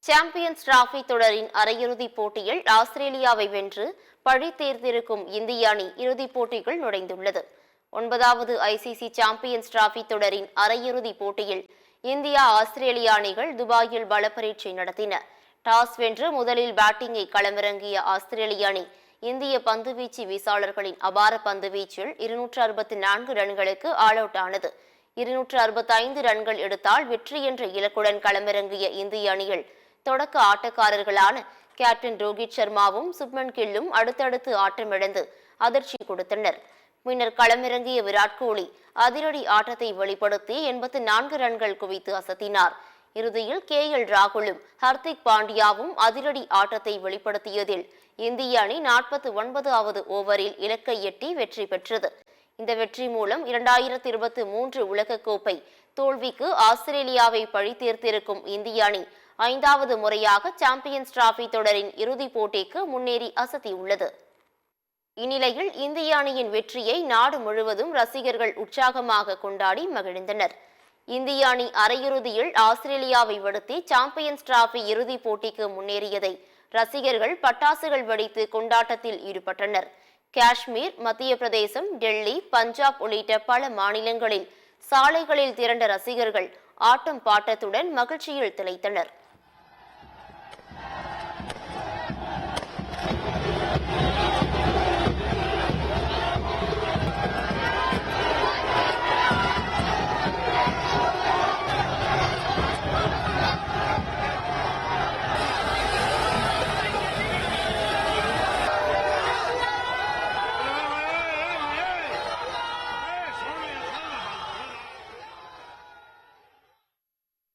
Champions trophy தொடரின் அரையிறுதிப் போட்டியில் ஆஸ்திரேலியாவை வென்று பழி தீர்த்திருக்கும் இந்திய அணி இறுதிப் போட்டிகள் நுழைந்துள்ளது. 9வது ஐசிசி சாம்பியன்ஸ் டிராபி தொடரின் அரையிறுதிப் போட்டியில் இந்தியா ஆஸ்திரேலியா அணிகள் துபாயில் பல பரீட்சை நடத்தின. டாஸ் வென்று முதலில் பேட்டிங்கை களமிறங்கிய ஆஸ்திரேலிய அணி இந்திய பந்துவீச்சு வீச்சாளர்களின் அபார பந்துவீச்சில் 264 ரன்களுக்கு ஆல் அவுட் ஆனது. 265 ரன்கள் எடுத்தால் வெற்றி என்ற இலக்குடன் களமிறங்கிய இந்திய அணிகள் தொடக்க ஆட்டக்காரர்களான கேப்டன் ரோஹித் சர்மாவும் சுப்மன் கில்லும் அடுத்தடுத்து ஆட்டமிழந்து அதிர்ச்சி கொடுத்தனர். பின்னர் களமிறங்கிய விராட் கோலி அதிரடி ஆட்டத்தை வெளிப்படுத்தி 84 ரன்கள் குவித்து அசத்தினார். இறுதியில் KL ராகுலும் ஹர்திக் பாண்டியாவும் அதிரடி ஆட்டத்தை வெளிப்படுத்தியதில் இந்திய அணி 49வது ஓவரில் இலக்கை எட்டி வெற்றி பெற்றது. இந்த வெற்றி மூலம் 2023 உலகக்கோப்பை தோல்விக்கு ஆஸ்திரேலியாவை பழி தீர்த்திருக்கும் இந்திய அணி 5வது முறையாக சாம்பியன்ஸ் டிராபி தொடரின் இறுதிப் போட்டிக்கு முன்னேறி அசத்தியுள்ளது. இந்நிலையில் இந்திய அணியின் வெற்றியை நாடு முழுவதும் ரசிகர்கள் உற்சாகமாக கொண்டாடி மகிழ்ந்தனர். இந்திய அணி அரையிறுதியில் ஆஸ்திரேலியாவை வீழ்த்தி சாம்பியன்ஸ் டிராபி இறுதிப் போட்டிக்கு முன்னேறியதை ரசிகர்கள் பட்டாசுகள் வெடித்து கொண்டாட்டத்தில் ஈடுபட்டனர். காஷ்மீர், மத்திய பிரதேசம், டெல்லி, பஞ்சாப் உள்ளிட்ட பல மாநிலங்களில் சாலைகளில் திரண்ட ரசிகர்கள் ஆட்டம் பாட்டத்துடன் மகிழ்ச்சியில் திளைத்தனர்.